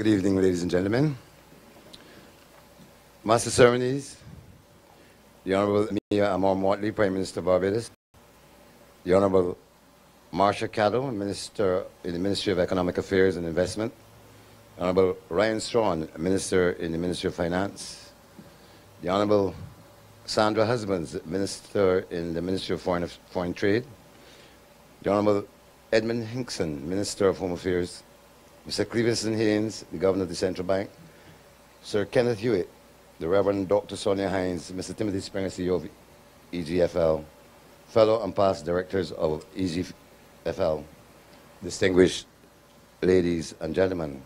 Good evening, ladies and gentlemen. Master Ceremonies, the Honorable Mia Amor Mottley, Prime Minister of Barbados, the Honorable Marcia Caddo, Minister in the Ministry of Economic Affairs and Investment, Honorable Ryan Strawn, Minister in the Ministry of Finance, the Honorable Sandra Husbands, Minister in the Ministry of Foreign Trade, the Honorable Edmund Hinkson, Minister of Home Affairs, Mr. Cleveson Haynes, the Governor of the Central Bank, Sir Kenneth Hewitt, the Reverend Dr. Sonia Hines, Mr. Timothy Springer, CEO of EGFL, fellow and past directors of EGFL, distinguished ladies and gentlemen.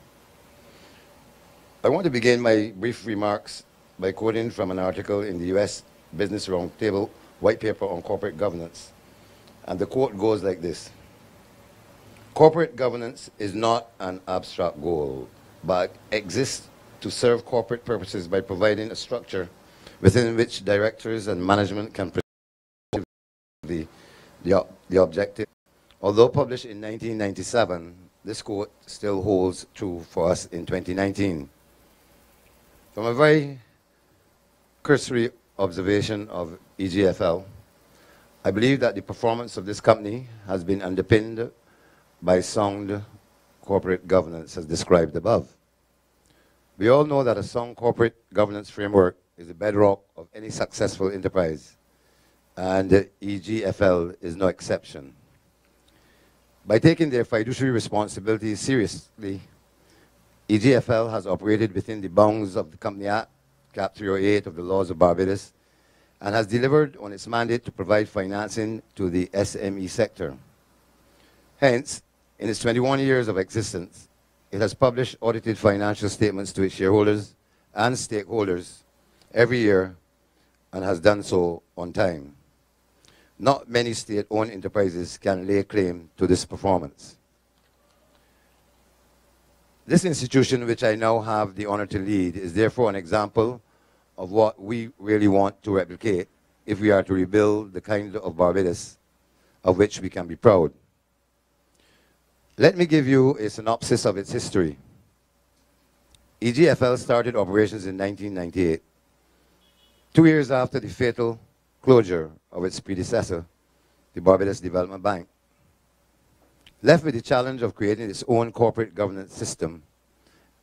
I want to begin my brief remarks by quoting from an article in the U.S. Business Roundtable White Paper on Corporate Governance. And the quote goes like this: "Corporate governance is not an abstract goal, but exists to serve corporate purposes by providing a structure within which directors and management can pursue the objective." Although published in 1997, this quote still holds true for us in 2019. From a very cursory observation of EGFL, I believe that the performance of this company has been underpinned by sound corporate governance as described above. We all know that a sound corporate governance framework is the bedrock of any successful enterprise, and EGFL is no exception. By taking their fiduciary responsibilities seriously, EGFL has operated within the bounds of the Company Act, Cap 308 of the laws of Barbados, and has delivered on its mandate to provide financing to the SME sector. Hence, in its 21 years of existence, it has published audited financial statements to its shareholders and stakeholders every year and has done so on time. Not many state-owned enterprises can lay claim to this performance. This institution, which I now have the honor to lead, is therefore an example of what we really want to replicate if we are to rebuild the kind of Barbados of which we can be proud. Let me give you a synopsis of its history. EGFL started operations in 1998, 2 years after the fatal closure of its predecessor, the Barbados Development Bank. Left with the challenge of creating its own corporate governance system,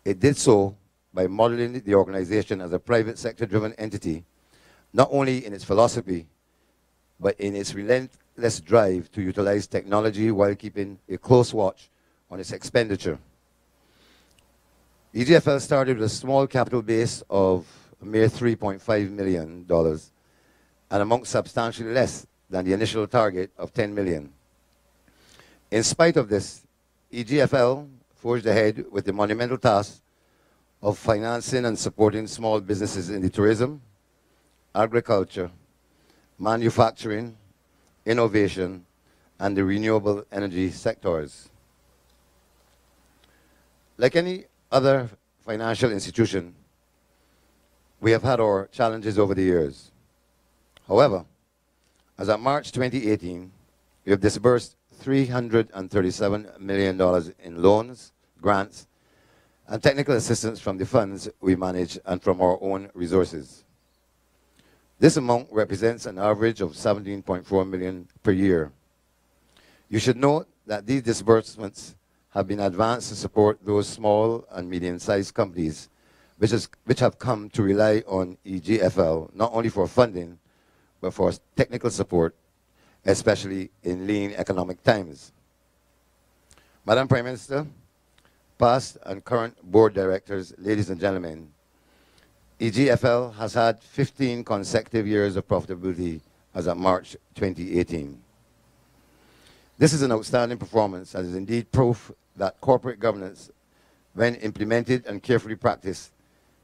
it did so by modeling the organization as a private sector-driven entity, not only in its philosophy, but in its relentless drive to utilize technology while keeping a close watch on its expenditure. EGFL started with a small capital base of a mere $3.5 million, and amongst substantially less than the initial target of $10 million. In spite of this, EGFL forged ahead with the monumental task of financing and supporting small businesses in the tourism, agriculture, manufacturing, innovation, and the renewable energy sectors. Like any other financial institution, we have had our challenges over the years. However, as of March 2018, we have disbursed $337 million in loans, grants, and technical assistance from the funds we manage and from our own resources. This amount represents an average of $17.4 million per year. You should note that these disbursements have been advanced to support those small and medium-sized companies which have come to rely on EGFL not only for funding, but for technical support, especially in lean economic times. Madam Prime Minister, past and current board directors, ladies and gentlemen, EGFL has had 15 consecutive years of profitability as of March 2018. This is an outstanding performance and is indeed proof that corporate governance, when implemented and carefully practiced,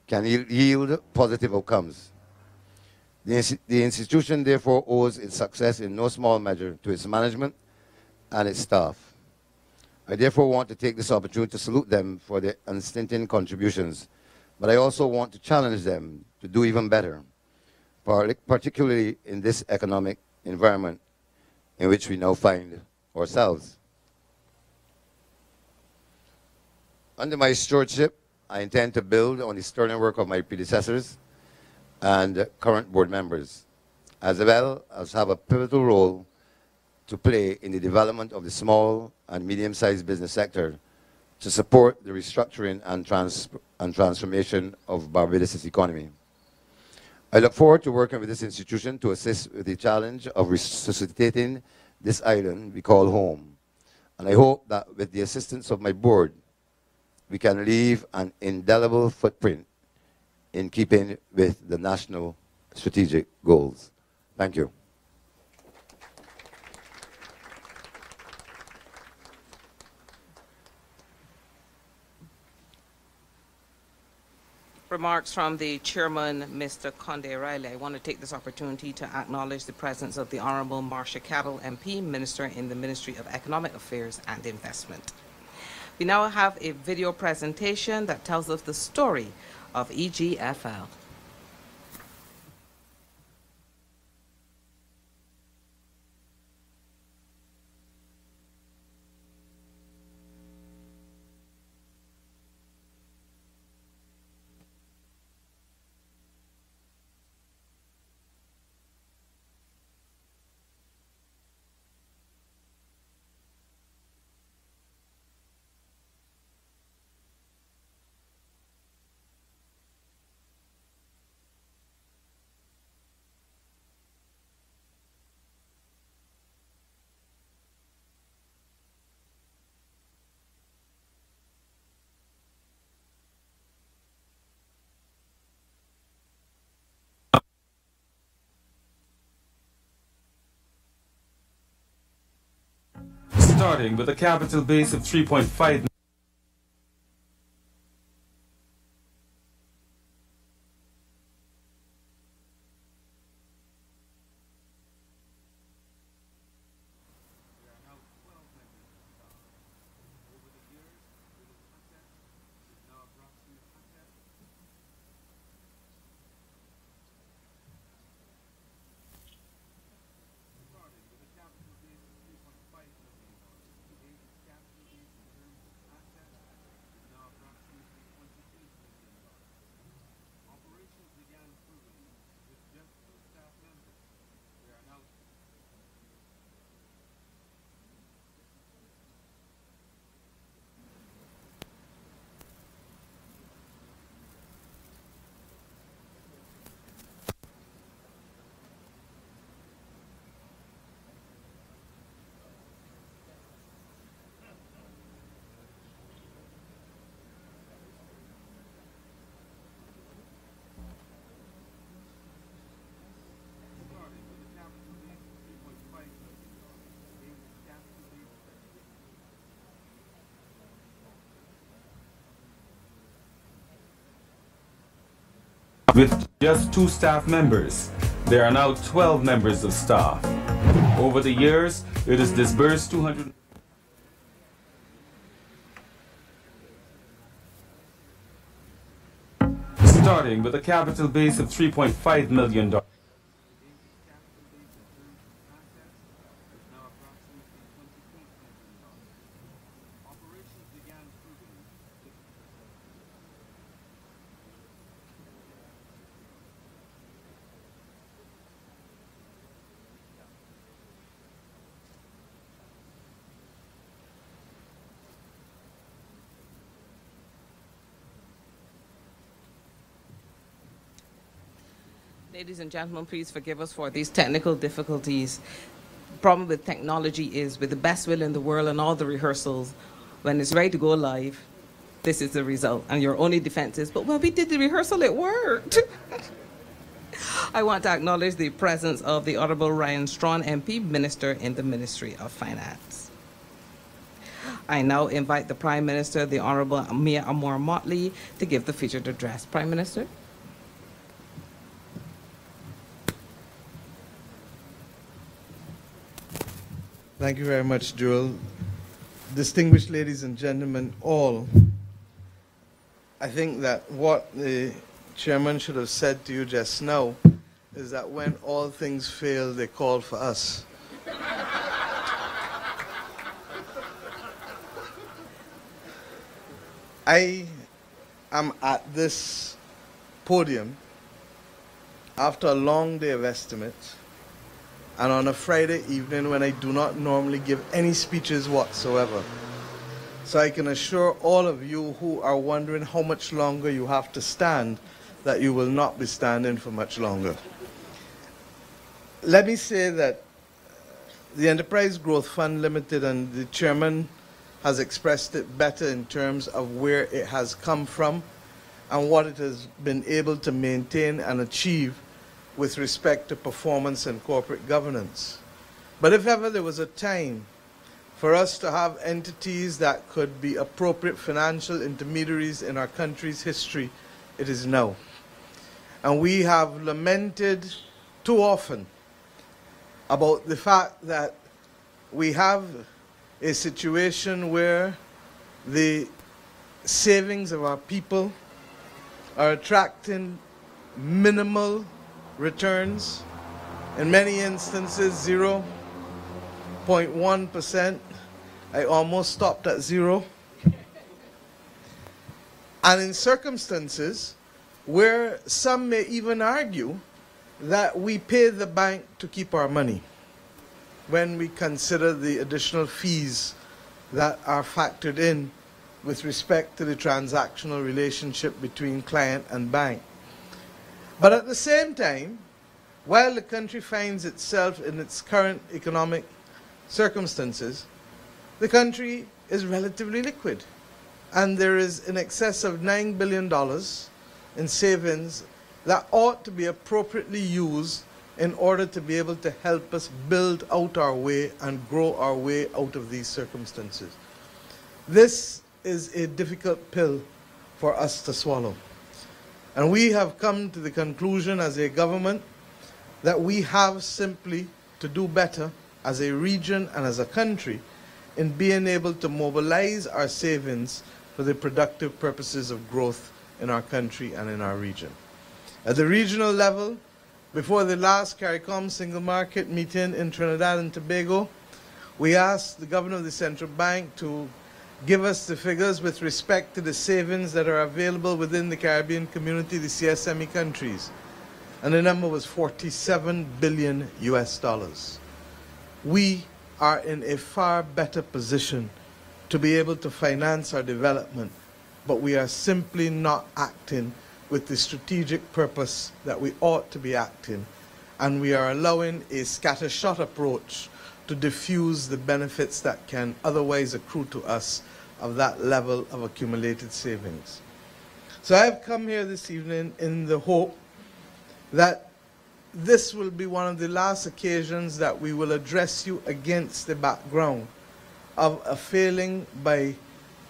can yield positive outcomes. The institution therefore owes its success in no small measure to its management and its staff. I therefore want to take this opportunity to salute them for their unstinted contributions, but I also want to challenge them to do even better, particularly in this economic environment in which we now find ourselves. Under my stewardship, I intend to build on the sterling work of my predecessors and current board members, as well as have a pivotal role to play in the development of the small and medium-sized business sector to support the restructuring and transformation of Barbados' economy. I look forward to working with this institution to assist with the challenge of resuscitating this island we call home. And I hope that with the assistance of my board, we can leave an indelible footprint in keeping with the national strategic goals. Thank you. Remarks from the Chairman, Mr. Conde Riley. I want to take this opportunity to acknowledge the presence of the Honourable Marcia Cattle, MP, Minister in the Ministry of Economic Affairs and Investment. We now have a video presentation that tells us the story of EGFL. Starting with a capital base of 3.5 with just 2 staff members. There are now 12 members of staff. Over the years, it has disbursed 200. Starting with a capital base of $3.5 million. Ladies and gentlemen, please forgive us for these technical difficulties. The problem with technology is, with the best will in the world and all the rehearsals, when it's ready to go live, this is the result. And your only defense is, but when we did the rehearsal, it worked. I want to acknowledge the presence of the Honourable Ryan Strawn, MP, Minister in the Ministry of Finance. I now invite the Prime Minister, the Honourable Mia Amor Mottley, to give the featured address. Prime Minister. Thank you very much, Joel. Distinguished ladies and gentlemen, all, I think that what the chairman should have said to you just now is that when all things fail, they call for us. I am at this podium after a long day of estimates and on a Friday evening when I do not normally give any speeches whatsoever. So I can assure all of you who are wondering how much longer you have to stand that you will not be standing for much longer. Let me say that the Enterprise Growth Fund Limited, and the chairman has expressed it better in terms of where it has come from and what it has been able to maintain and achieve with respect to performance and corporate governance. But if ever there was a time for us to have entities that could be appropriate financial intermediaries in our country's history, it is now. And we have lamented too often about the fact that we have a situation where the savings of our people are attracting minimal returns, in many instances 0.1%. I almost stopped at 0. And in circumstances where some may even argue that we pay the bank to keep our money when we consider the additional fees that are factored in with respect to the transactional relationship between client and bank. But at the same time, while the country finds itself in its current economic circumstances, the country is relatively liquid. And there is in excess of $9 billion in savings that ought to be appropriately used in order to be able to help us build out our way and grow our way out of these circumstances. This is a difficult pill for us to swallow. And we have come to the conclusion as a government that we have simply to do better as a region and as a country in being able to mobilize our savings for the productive purposes of growth in our country and in our region. At the regional level, before the last CARICOM single market meeting in Trinidad and Tobago, we asked the governor of the central bank to give us the figures with respect to the savings that are available within the Caribbean community, the CSME countries. And the number was $47 billion US. We are in a far better position to be able to finance our development, but we are simply not acting with the strategic purpose that we ought to be acting, and we are allowing a scattershot approach to diffuse the benefits that can otherwise accrue to us of that level of accumulated savings. So I have come here this evening in the hope that this will be one of the last occasions that we will address you against the background of a failing by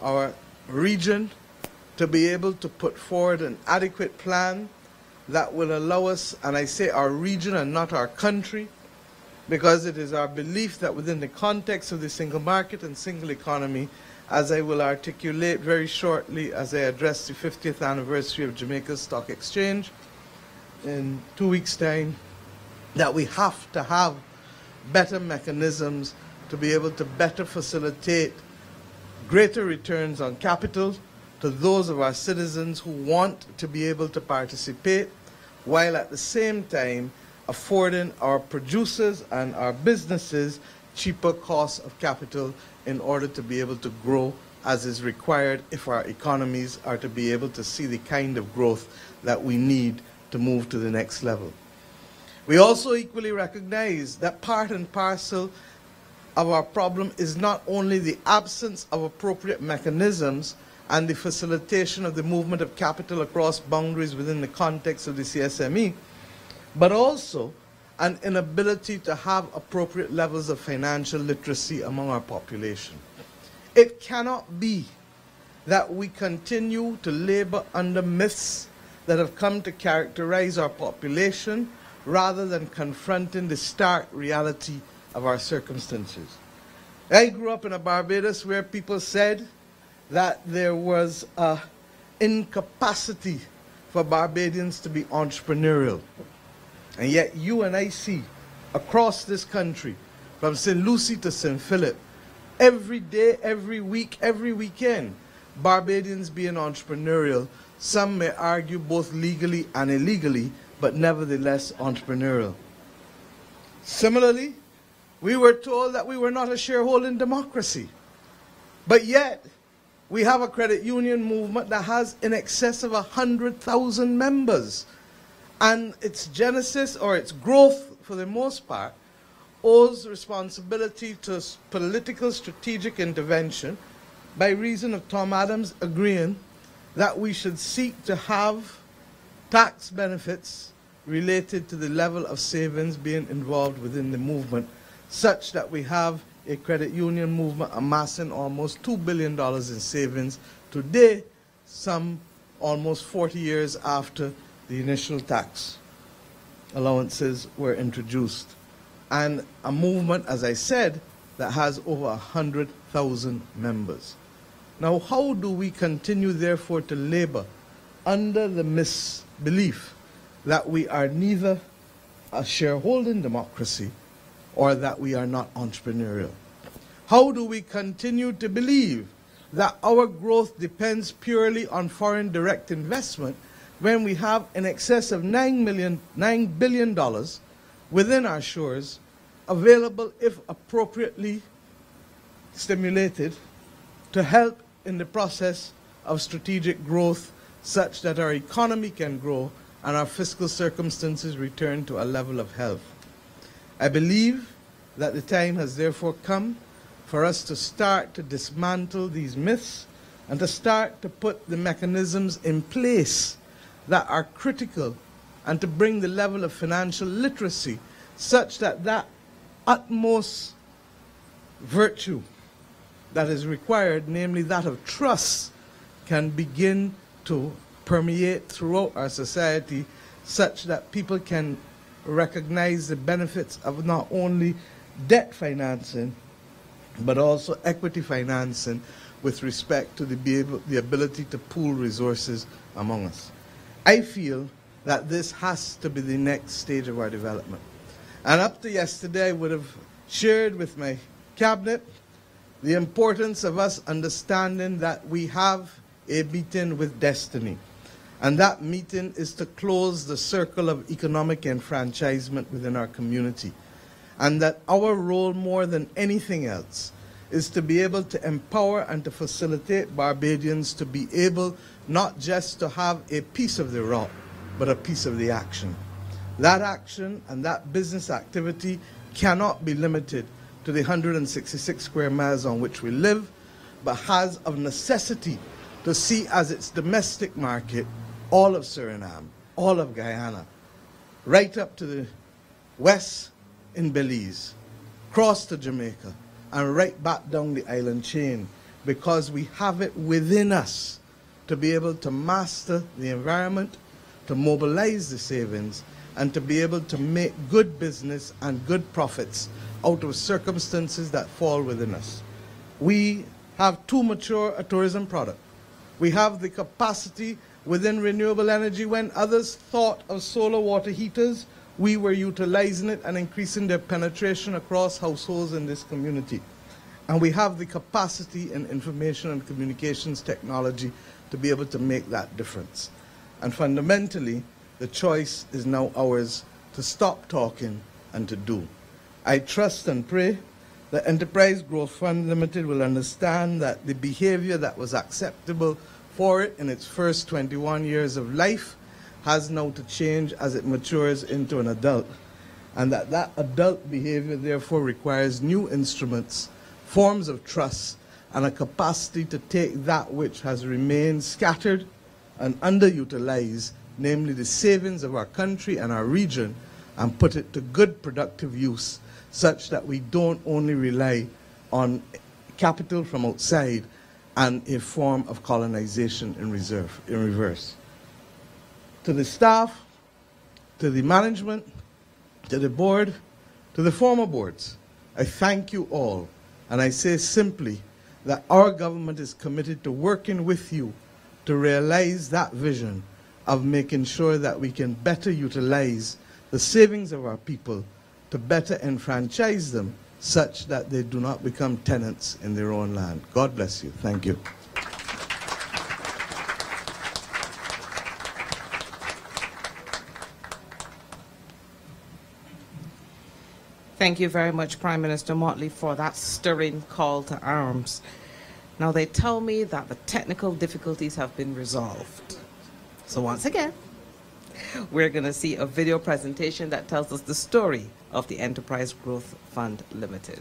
our region to be able to put forward an adequate plan that will allow us, and I say our region and not our country, because it is our belief that within the context of the single market and single economy, as I will articulate very shortly as I address the 50th anniversary of Jamaica's Stock Exchange in 2 weeks' time, that we have to have better mechanisms to be able to better facilitate greater returns on capital to those of our citizens who want to be able to participate, while at the same time affording our producers and our businesses cheaper costs of capital in order to be able to grow as is required if our economies are to be able to see the kind of growth that we need to move to the next level. We also equally recognize that part and parcel of our problem is not only the absence of appropriate mechanisms and the facilitation of the movement of capital across boundaries within the context of the CSME, but also an inability to have appropriate levels of financial literacy among our population. It cannot be that we continue to labor under myths that have come to characterize our population rather than confronting the stark reality of our circumstances. I grew up in a Barbados where people said that there was an incapacity for Barbadians to be entrepreneurial. And yet you and I see across this country, from St. Lucie to St. Philip, every day, every week, every weekend, Barbadians being entrepreneurial, some may argue both legally and illegally, but nevertheless entrepreneurial. Similarly, we were told that we were not a shareholding democracy, but yet we have a credit union movement that has in excess of 100,000 members, and its genesis, or its growth for the most part, owes responsibility to political strategic intervention by reason of Tom Adams agreeing that we should seek to have tax benefits related to the level of savings being involved within the movement, such that we have a credit union movement amassing almost $2 billion in savings today, some almost 40 years after the initial tax allowances were introduced. And a movement, as I said, that has over 100,000 members. Now, how do we continue, therefore, to labor under the misbelief that we are neither a shareholding democracy or that we are not entrepreneurial? How do we continue to believe that our growth depends purely on foreign direct investment when we have in excess of $9 billion within our shores available, if appropriately stimulated, to help in the process of strategic growth such that our economy can grow and our fiscal circumstances return to a level of health? I believe that the time has therefore come for us to start to dismantle these myths and to start to put the mechanisms in place that are critical, and to bring the level of financial literacy such that that utmost virtue that is required, namely that of trust, can begin to permeate throughout our society such that people can recognize the benefits of not only debt financing but also equity financing with respect to the ability to pool resources among us. I feel that this has to be the next stage of our development. And up to yesterday, I would have shared with my cabinet the importance of us understanding that we have a meeting with destiny. And that meeting is to close the circle of economic enfranchisement within our community. And that our role, more than anything else, is to be able to empower and to facilitate Barbadians to be able not just to have a piece of the rock, but a piece of the action. That action and that business activity cannot be limited to the 166 square miles on which we live, but has of necessity to see as its domestic market all of Suriname, all of Guyana, right up to the west in Belize, cross to Jamaica, and right back down the island chain, because we have it within us to be able to master the environment, to mobilize the savings, and to be able to make good business and good profits out of circumstances that fall within us. We have too mature a tourism product. We have the capacity within renewable energy. When others thought of solar water heaters, we were utilizing it and increasing their penetration across households in this community. And we have the capacity in information and communications technology to be able to make that difference. And fundamentally, the choice is now ours to stop talking and to do. I trust and pray that Enterprise Growth Fund Limited will understand that the behavior that was acceptable for it in its first 21 years of life has now to change as it matures into an adult, and that that adult behavior therefore requires new instruments, forms of trust, and a capacity to take that which has remained scattered and underutilized, namely the savings of our country and our region, and put it to good productive use, such that we don't only rely on capital from outside and a form of colonization in reverse. To the staff, to the management, to the board, to the former boards, I thank you all, and I say simply that our government is committed to working with you to realize that vision of making sure that we can better utilize the savings of our people to better enfranchise them such that they do not become tenants in their own land. God bless you. Thank you. Thank you very much, Prime Minister Mottley, for that stirring call to arms. Now, they tell me that the technical difficulties have been resolved. So once again, we're going to see a video presentation that tells us the story of the Enterprise Growth Fund Limited.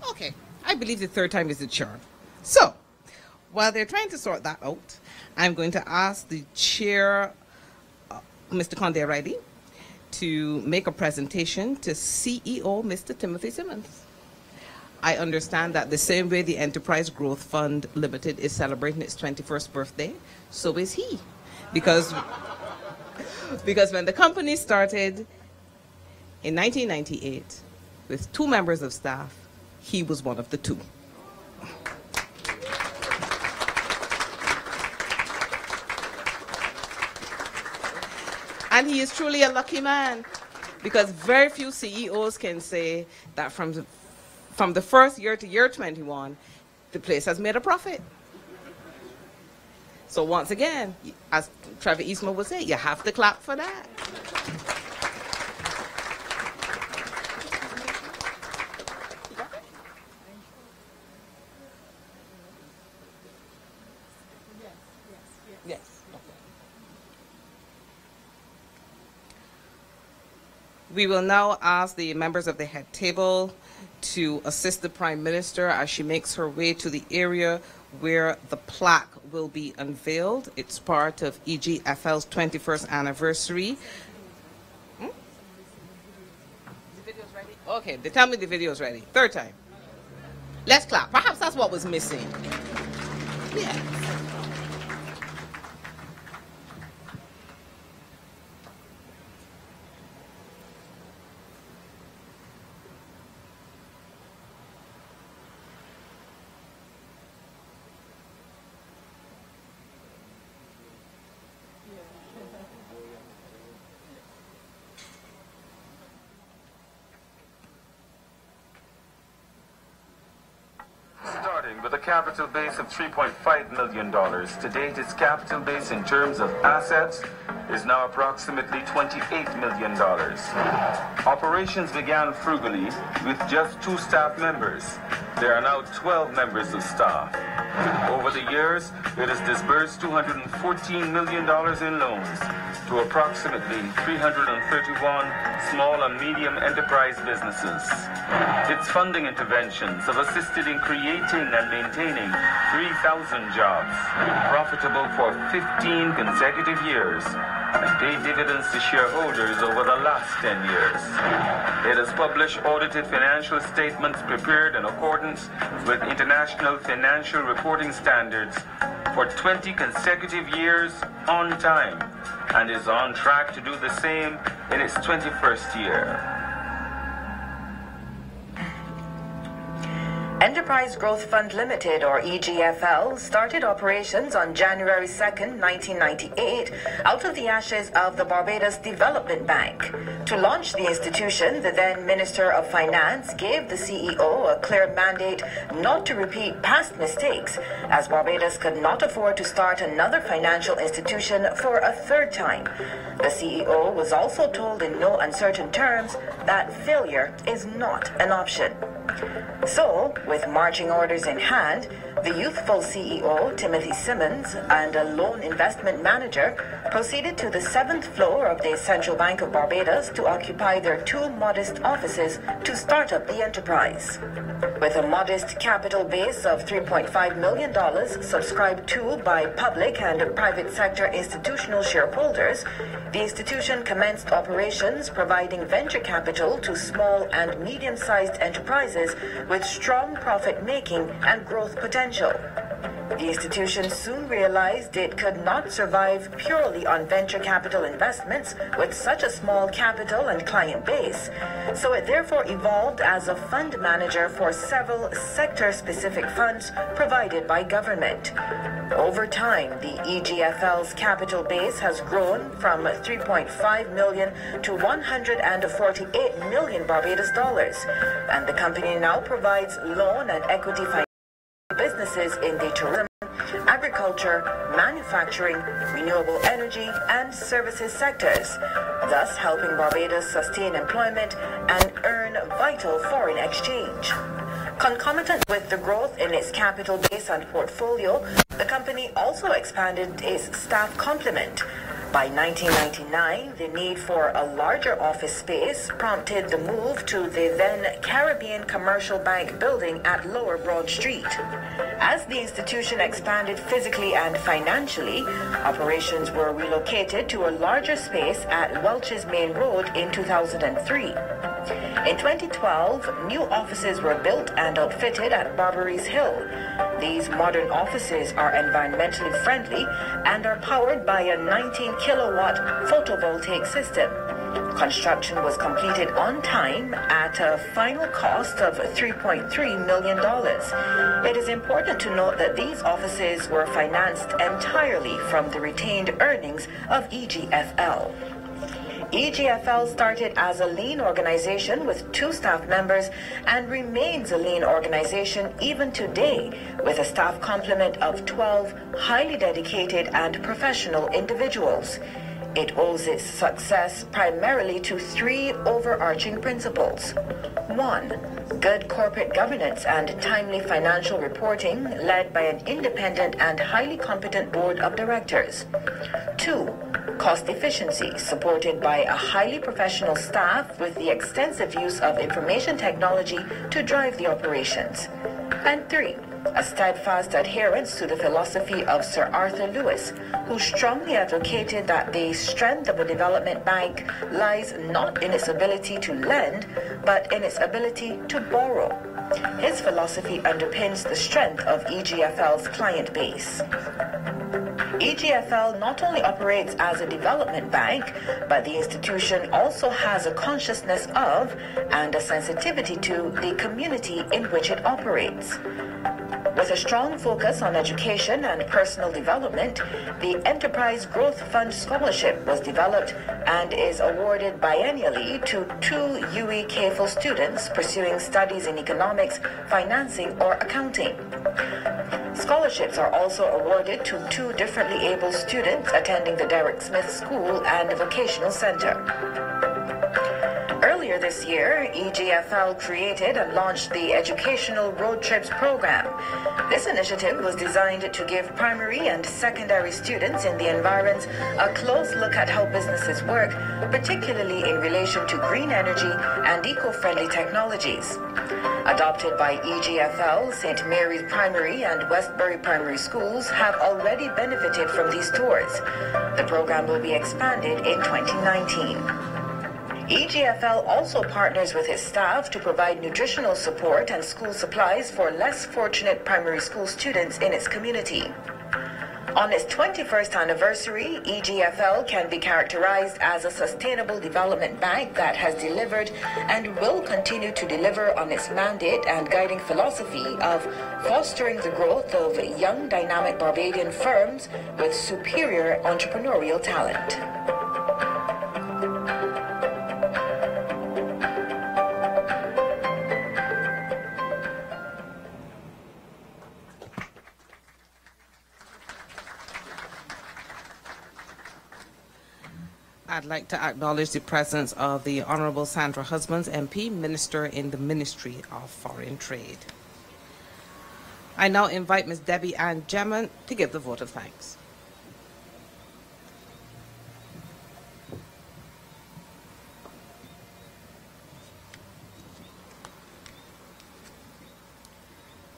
Okay, I believe the third time is the charm. So, while they're trying to sort that out, I'm going to ask the chair, Mr. Conde Riley, to make a presentation to CEO Mr. Timothy Simmons. I understand that the same way the Enterprise Growth Fund Limited is celebrating its 21st birthday, so is he. Because when the company started in 1998 with 2 members of staff, he was one of the 2. And he is truly a lucky man, because very few CEOs can say that from the first year to year 21, the place has made a profit. So once again, as Trevor Eastman would say, you have to clap for that. We will now ask the members of the head table to assist the Prime Minister as she makes her way to the area where the plaque will be unveiled. It's part of EGFL's 21st anniversary. The video's ready? Okay, they tell me the video's ready. Third time. Let's clap. Perhaps that's what was missing. Yeah. Starting with a capital base of $3.5 million, to date its capital base in terms of assets is now approximately $28 million. Operations began frugally with just 2 staff members. There are now 12 members of staff. Over the years, it has disbursed $214 million in loans to approximately 331 small and medium enterprise businesses. Its funding interventions have assisted in creating and maintaining 3,000 jobs, profitable for 15 consecutive years, and paid dividends to shareholders over the last 10 years. It has published audited financial statements prepared in accordance with international financial reporting standards for 20 consecutive years on time, and is on track to do the same in its 21st year. Enterprise Growth Fund Limited, or EGFL, started operations on January 2nd, 1998, out of the ashes of the Barbados Development Bank. To launch the institution, the then Minister of Finance gave the CEO a clear mandate not to repeat past mistakes, as Barbados could not afford to start another financial institution for a 3rd time. The CEO was also told in no uncertain terms that failure is not an option. So, with marching orders in hand, the youthful CEO, Timothy Simmons, and a loan investment manager proceeded to the 7th floor of the Central Bank of Barbados to occupy their 2 modest offices to start up the enterprise. With a modest capital base of $3.5 million subscribed to by public and private sector institutional shareholders, the institution commenced operations providing venture capital to small and medium-sized enterprises with strong profit-making and growth potential. The institution soon realized it could not survive purely on venture capital investments with such a small capital and client base, so it therefore evolved as a fund manager for several sector-specific funds provided by government. Over time, the EGFL's capital base has grown from 3.5 million to 148 million Barbados dollars, and the company now provides loan and equity finance businesses in the tourism, agriculture, manufacturing, renewable energy, and services sectors, thus helping Barbados sustain employment and earn vital foreign exchange. Concomitant with the growth in its capital base and portfolio, the company also expanded its staff complement. By 1999, the need for a larger office space prompted the move to the then Caribbean Commercial Bank building at Lower Broad Street. As the institution expanded physically and financially, operations were relocated to a larger space at Welch's Main Road in 2003. In 2012, new offices were built and outfitted at Barbary Hill. These modern offices are environmentally friendly and are powered by a 19-kilowatt photovoltaic system. Construction was completed on time at a final cost of $3.3 million. It is important to note that these offices were financed entirely from the retained earnings of EGFL. EGFL started as a lean organization with 2 staff members and remains a lean organization even today with a staff complement of 12 highly dedicated and professional individuals. It owes its success primarily to 3 overarching principles. 1. Good corporate governance and timely financial reporting led by an independent and highly competent board of directors. 2. Cost efficiency supported by a highly professional staff with the extensive use of information technology to drive the operations. And 3. A steadfast adherence to the philosophy of Sir Arthur Lewis, who strongly advocated that the strength of a development bank lies not in its ability to lend, but in its ability to borrow. His philosophy underpins the strength of EGFL's client base. EGFL not only operates as a development bank, but the institution also has a consciousness of and a sensitivity to the community in which it operates. With a strong focus on education and personal development, the Enterprise Growth Fund Scholarship was developed and is awarded biennially to 2 UWI-CAFL students pursuing studies in economics, financing, or accounting. Scholarships are also awarded to 2 differently able students attending the Derek Smith School and Vocational Center. Earlier this year, EGFL created and launched the Educational Road Trips program. This initiative was designed to give primary and secondary students in the environs a close look at how businesses work, particularly in relation to green energy and eco-friendly technologies. Adopted by EGFL, St. Mary's Primary and Westbury Primary Schools have already benefited from these tours. The program will be expanded in 2019. EGFL also partners with its staff to provide nutritional support and school supplies for less fortunate primary school students in its community. On its 21st anniversary, EGFL can be characterized as a sustainable development bank that has delivered and will continue to deliver on its mandate and guiding philosophy of fostering the growth of young, dynamic Barbadian firms with superior entrepreneurial talent. I'd like to acknowledge the presence of the Honourable Sandra Husbands, MP, Minister in the Ministry of Foreign Trade. I now invite Ms. Debbie Ann Gemman to give the vote of thanks.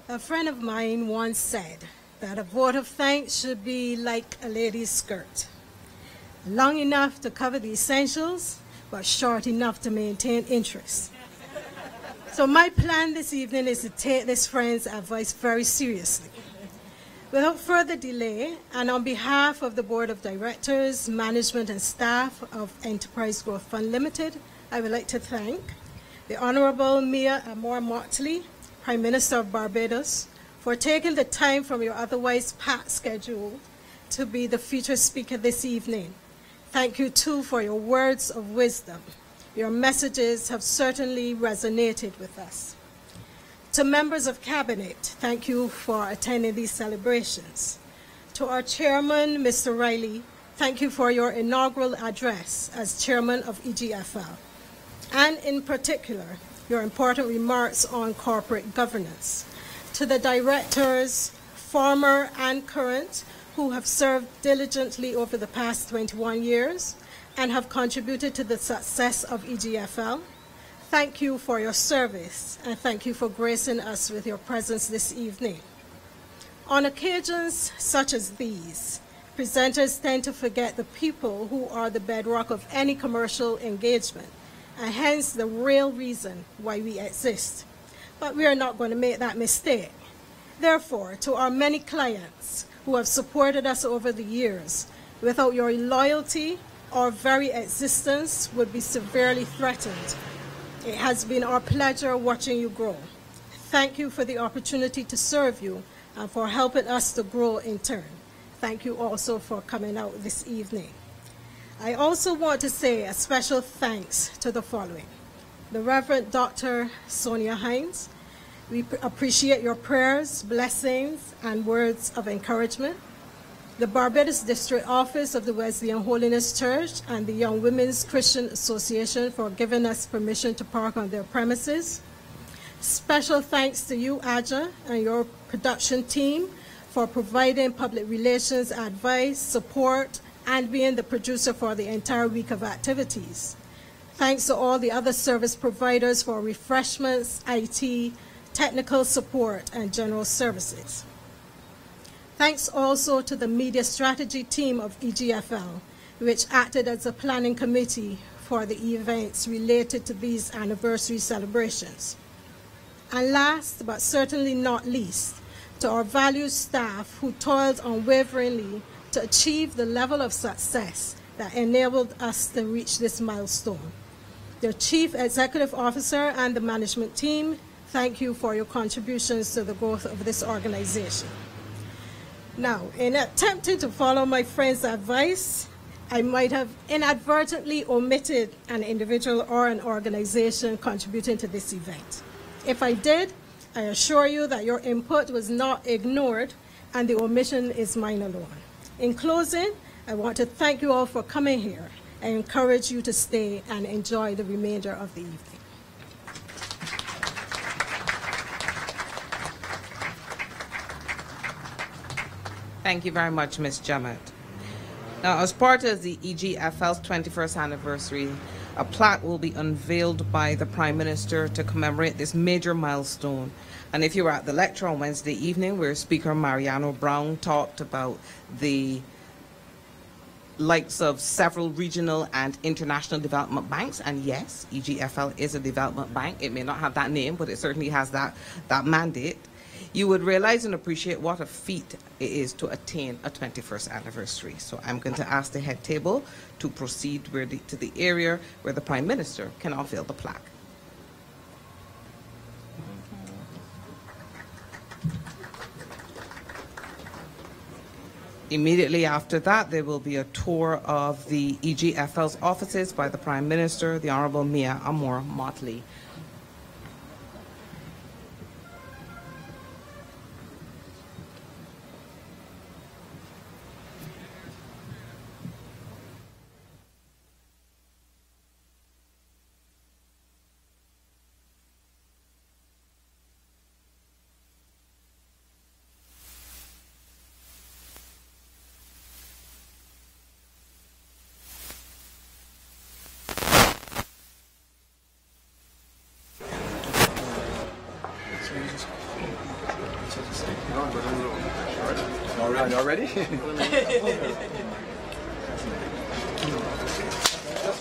A friend of mine once said that a vote of thanks should be like a lady's skirt. Long enough to cover the essentials, but short enough to maintain interest. So my plan this evening is to take this friend's advice very seriously. Without further delay, and on behalf of the Board of Directors, management, and staff of Enterprise Growth Fund Limited, I would like to thank the Honorable Mia Amor Mottley, Prime Minister of Barbados, for taking the time from your otherwise packed schedule to be the featured speaker this evening. Thank you, too, for your words of wisdom. Your messages have certainly resonated with us. To members of Cabinet, thank you for attending these celebrations. To our Chairman, Mr. Riley, thank you for your inaugural address as Chairman of EGFL, and in particular, your important remarks on corporate governance. To the directors, former and current, who have served diligently over the past 21 years and have contributed to the success of EGFL, thank you for your service, and thank you for gracing us with your presence this evening. On occasions such as these, presenters tend to forget the people who are the bedrock of any commercial engagement, and hence the real reason why we exist. But we are not going to make that mistake. Therefore, to our many clients who have supported us over the years, without your loyalty, our very existence would be severely threatened. It has been our pleasure watching you grow. Thank you for the opportunity to serve you and for helping us to grow in turn. Thank you also for coming out this evening. I also want to say a special thanks to the following. The Reverend Dr. Sonia Hines. We appreciate your prayers, blessings, and words of encouragement. The Barbados District Office of the Wesleyan Holiness Church and the Young Women's Christian Association for giving us permission to park on their premises. Special thanks to you, Aja, and your production team for providing public relations advice, support, and being the producer for the entire week of activities. Thanks to all the other service providers for refreshments, IT, technical support, and general services. Thanks also to the media strategy team of EGFL, which acted as a planning committee for the events related to these anniversary celebrations. And last, but certainly not least, to our valued staff who toiled unwaveringly to achieve the level of success that enabled us to reach this milestone. The Chief Executive Officer and the management team, thank you for your contributions to the growth of this organization. Now, in attempting to follow my friend's advice, I might have inadvertently omitted an individual or an organization contributing to this event. If I did, I assure you that your input was not ignored and the omission is mine alone. In closing, I want to thank you all for coming here and encourage you to stay and enjoy the remainder of the evening. Thank you very much, Ms. Jammett. Now, as part of the EGFL's 21st anniversary, a plaque will be unveiled by the Prime Minister to commemorate this major milestone. And if you were at the lecture on Wednesday evening, where Speaker Mariano Brown talked about the likes of several regional and international development banks, and yes, EGFL is a development bank. It may not have that name, but it certainly has that mandate. You would realize and appreciate what a feat it is to attain a 21st anniversary. So I'm going to ask the head table to proceed to the area where the Prime Minister can unveil the plaque. Immediately after that, there will be a tour of the EGFL's offices by the Prime Minister, the Honorable Mia Amor Mottley. All right, y'all ready? Let's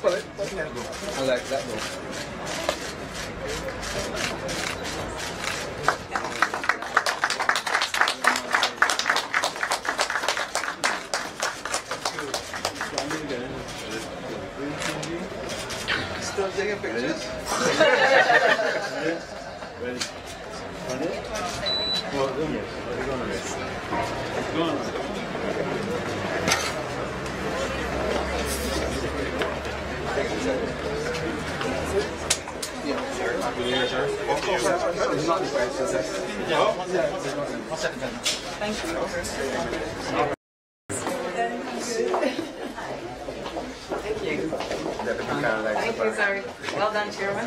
pull it. I like that one. Still taking pictures? Ready? Well, go on. Go on. Thank you, sir. Well done, Chairman.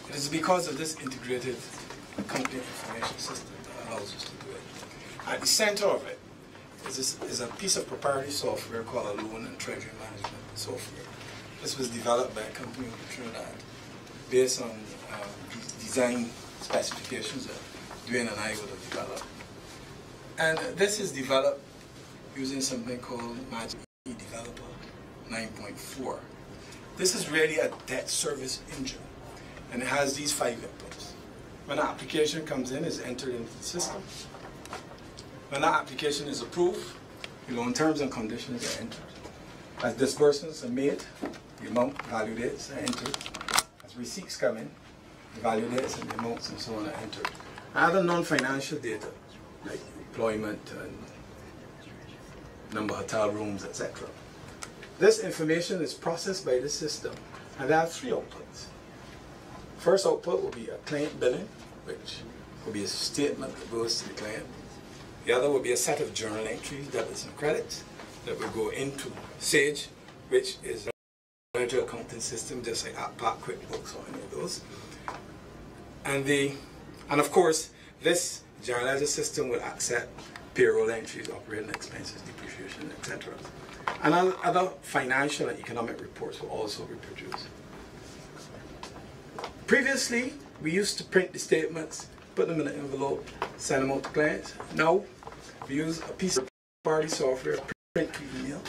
It is because of this integrated company information system that allows us to do it. At the center of it is a piece of proprietary software called a loan and treasury management software. This was developed by a company in Trinidad based on design specifications that Dwayne and I would have developed. And this is developed using something called Magic eDeveloper 9.4. This is really a debt service engine, and it has these 5 inputs. When an application comes in, it's entered into the system. When that application is approved, the loan terms and conditions are entered. As disbursements are made, the amount, value dates are entered. As receipts come in, the value dates and the amounts and so on are entered. Other non-financial data, like employment and number of hotel rooms, etc. This information is processed by the system, and there are 3 outputs. First output will be a client billing, which will be a statement that goes to the client. The other will be a set of journal entries, debits and credits, that will go into Sage, which is a ledger accounting system, just like Plaque, QuickBooks, or any of those. And of course, this general ledger system will accept payroll entries, operating expenses, depreciation, etc. And other financial and economic reports will also be produced. Previously, we used to print the statements, put them in an envelope, send them out to clients. Now, we use a piece of party software, print email,